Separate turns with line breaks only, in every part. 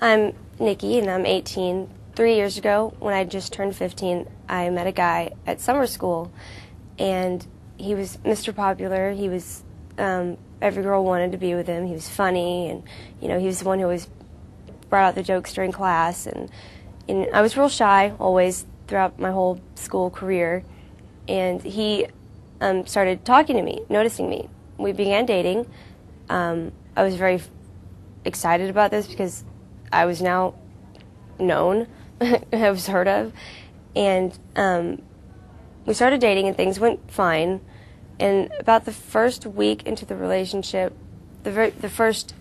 I'm Nikki, and I'm 18. 3 years ago, when I just turned 15, I met a guy at summer school, and he was Mr. Popular. He was, every girl wanted to be with him. He was funny, and, you know, he was the one who always brought out the jokes during class, and I was real shy, always, throughout my whole school career, and he started talking to me, noticing me. We began dating. I was very excited about this because I was now known, I was heard of, and we started dating and things went fine. And about the first week into the relationship, the first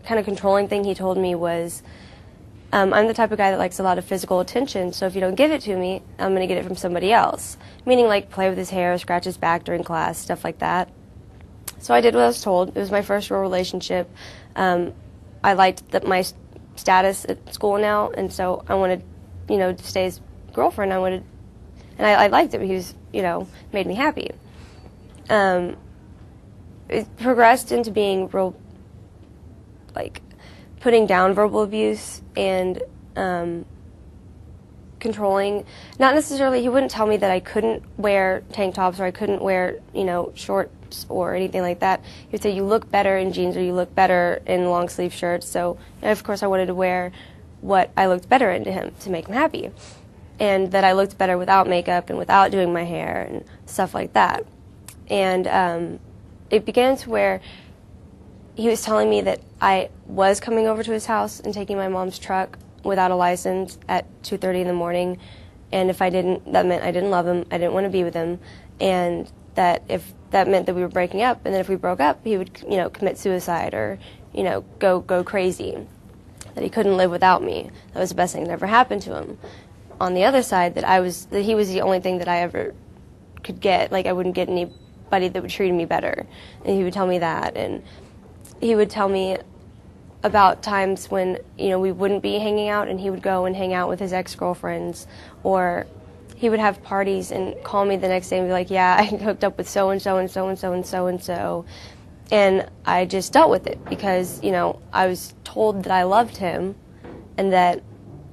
kind of controlling thing he told me was, I'm the type of guy that likes a lot of physical attention, so if you don't give it to me, I'm going to get it from somebody else. Meaning like play with his hair, scratch his back during class, stuff like that. So I did what I was told. It was my first real relationship. I liked my status at school now, and so I wanted, you know, to stay his girlfriend. And I liked him. He was, you know, made me happy. It progressed into being real, like, putting down verbal abuse and controlling. Not necessarily, he wouldn't tell me that I couldn't wear tank tops or I couldn't wear, you know, shorts or anything like that. He would say, you look better in jeans or you look better in long sleeve shirts. So, and of course, I wanted to wear what I looked better in to him to make him happy. And that I looked better without makeup and without doing my hair and stuff like that. And it began to where he was telling me that I was coming over to his house and taking my mom's truck without a license at 2:30 in the morning, and if I didn't, that meant I didn't love him, I didn't want to be with him, and that if that meant that we were breaking up, and then if we broke up, he would, you know, commit suicide or, you know, go crazy, that he couldn't live without me. That was the best thing that ever happened to him. On the other side, that he was the only thing that I ever could get. Like, I wouldn't get anybody that would treat me better, and he would tell me that. And he would tell me about times when, you know, we wouldn't be hanging out and he would go and hang out with his ex-girlfriends, or he would have parties and call me the next day and be like, yeah, I hooked up with so-and-so and so-and-so and so-and-so. And I just dealt with it because, you know, I was told that I loved him and that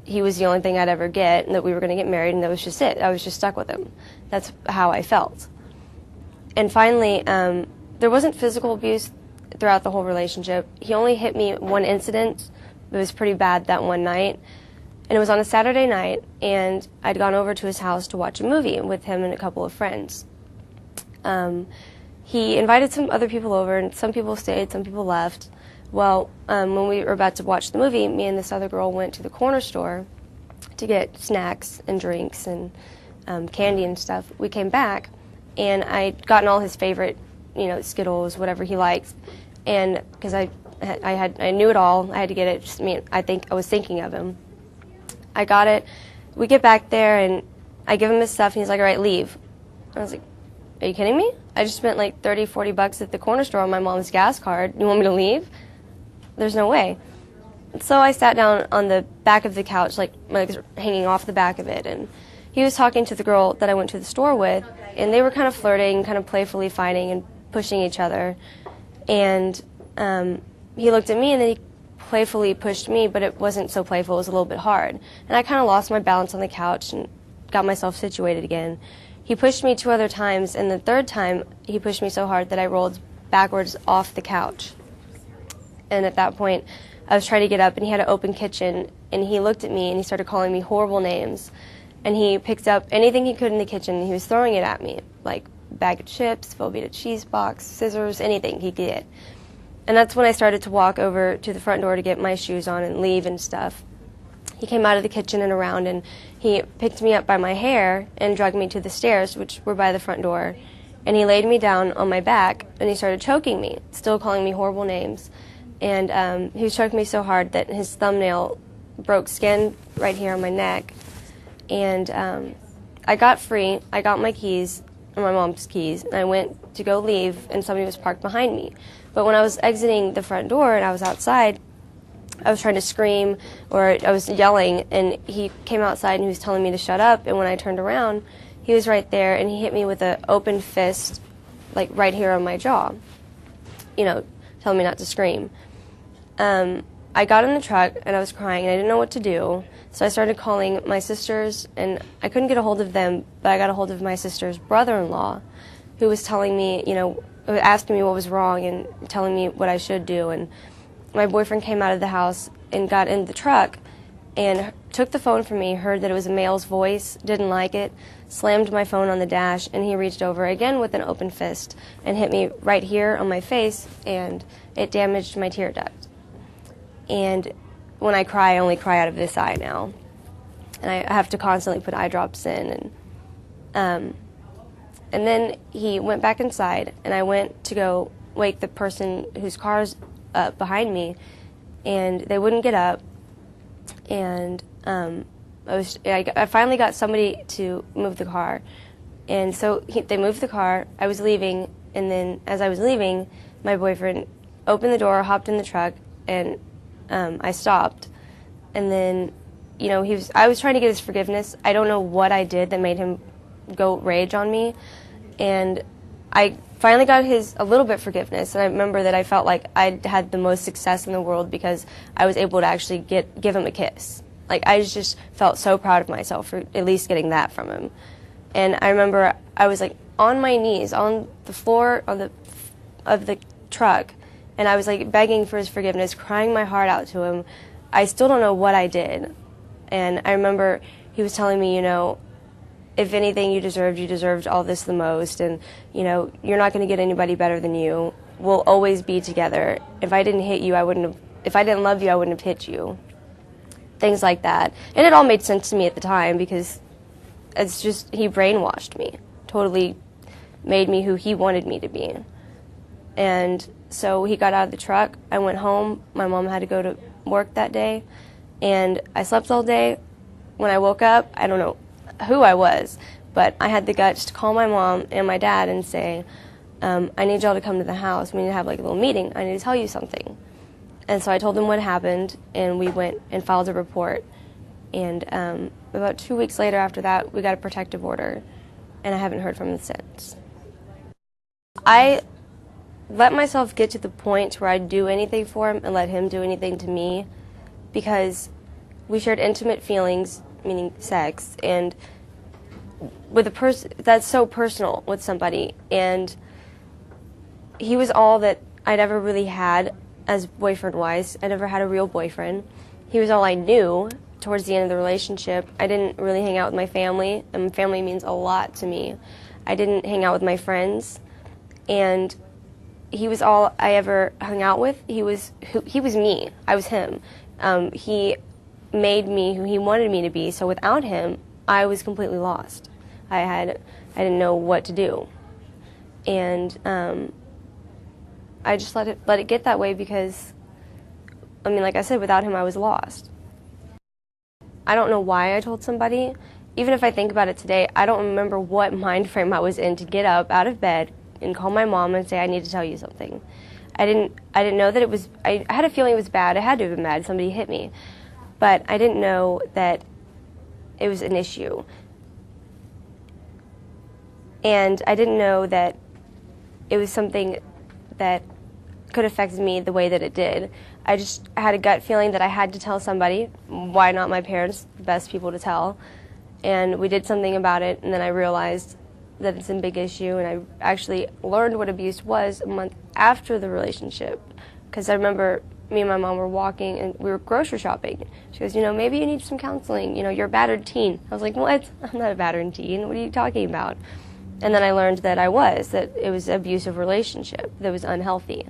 he was the only thing I'd ever get and that we were going to get married, and that was just it. I was just stuck with him. That's how I felt. And finally, there wasn't physical abuse throughout the whole relationship. He only hit me one incident. It was pretty bad that one night. And it was on a Saturday night, and I'd gone over to his house to watch a movie with him and a couple of friends. He invited some other people over, and some people stayed, some people left. Well, when we were about to watch the movie, me and this other girl went to the corner store to get snacks and drinks and candy and stuff. We came back, and I'd gotten all his favorite, you know, Skittles, whatever he likes, and because I knew it all, I had to get it. Just, I was thinking of him. I got it. We get back there, and I give him his stuff, and he's like, all right, leave. I was like, are you kidding me? I just spent like $30-40 at the corner store on my mom's gas card. You want me to leave? There's no way. So I sat down on the back of the couch, like my legs were hanging off the back of it, and he was talking to the girl that I went to the store with, and they were kind of flirting, kind of playfully fighting and pushing each other. And he looked at me, and then he playfully pushed me, but it wasn't so playful, it was a little bit hard. And I kind of lost my balance on the couch and got myself situated again. He pushed me 2 other times, and the third time he pushed me so hard that I rolled backwards off the couch. And at that point, I was trying to get up, and he had an open kitchen, and he looked at me, and he started calling me horrible names. And he picked up anything he could in the kitchen, and he was throwing it at me, like a bag of chips, Velveeta cheese box, scissors, anything he could get. And that's when I started to walk over to the front door to get my shoes on and leave and stuff. He came out of the kitchen and around, and he picked me up by my hair and dragged me to the stairs, which were by the front door. And he laid me down on my back, and he started choking me, still calling me horrible names. And he was choking me so hard that his thumbnail broke skin right here on my neck. And I got free. I got my keys, or my mom's keys, and I went to go leave, and somebody was parked behind me. But when I was exiting the front door and I was outside, I was trying to scream, or I was yelling, and he came outside and he was telling me to shut up. And when I turned around, he was right there, and he hit me with an open fist, like right here on my jaw, you know, telling me not to scream. I I got in the truck and I was crying and I didn't know what to do. So I started calling my sisters, and I couldn't get a hold of them, but I got a hold of my sister's brother-in-law, who was telling me, asking me what was wrong and telling me what I should do. And my boyfriend came out of the house and got in the truck and took the phone from me, heard that it was a male's voice, didn't like it, slammed my phone on the dash, and he reached over again with an open fist and hit me right here on my face, and it damaged my tear duct. And when I cry, I only cry out of this eye now. And I have to constantly put eye drops in. And then he went back inside, and I went to go wake the person whose car's behind me, and they wouldn't get up. And I finally got somebody to move the car. And so they moved the car. I was leaving, and then as I was leaving, my boyfriend opened the door, hopped in the truck, and I stopped. And then, I was trying to get his forgiveness. I don't know what I did that made him go rage on me. And I finally got a little bit forgiveness. And I remember that I felt like I had the most success in the world because I was able to actually give him a kiss. Like, I just felt so proud of myself for at least getting that from him. And I remember I was like on my knees on the floor of the truck, and I was like begging for his forgiveness, crying my heart out to him. I still don't know what I did. And I remember he was telling me, if anything you deserved all this the most, and you're not going to get anybody better than you. We'll always be together. If I didn't hit you, if I didn't love you, I wouldn't have hit you. Things like that. And it all made sense to me at the time because it's just, he brainwashed me, totally made me who he wanted me to be. And so he got out of the truck, I went home, my mom had to go to work that day, and I slept all day. When I woke up, I don't know who I was, but I had the guts to call my mom and my dad and say, I need y'all to come to the house, we need to have like a little meeting, I need to tell you something. And so I told them what happened, and we went and filed a report. And about 2 weeks later after that, we got a protective order, and I haven't heard from them since. I let myself get to the point where I'd do anything for him and let him do anything to me because we shared intimate feelings, meaning sex, and with a person that's so personal with somebody. And he was all that I'd ever really had as boyfriend-wise. I never had a real boyfriend. He was all I knew towards the end of the relationship. I didn't really hang out with my family, and family means a lot to me. I didn't hang out with my friends, and he was all I ever hung out with. He was me. I was him. He made me who he wanted me to be, so without him, I was completely lost. I didn't know what to do. And I just let it get that way because, like I said, without him I was lost. I don't know why I told somebody. Even if I think about it today, I don't remember what mind frame I was in to get up out of bed and call my mom and say, I need to tell you something. I didn't know that it was, I had a feeling it was bad. I had to have been mad. Somebody hit me. But I didn't know that it was an issue. And I didn't know that it was something that could affect me the way that it did. I just had a gut feeling that I had to tell somebody. Why not my parents, the best people to tell? And we did something about it, and then I realized that it's a big issue, and I actually learned what abuse was a month after the relationship. Because I remember me and my mom were walking, and we were grocery shopping. She goes, maybe you need some counseling. You're a battered teen. I was like, what? I'm not a battered teen. What are you talking about? And then I learned that it was an abusive relationship that was unhealthy.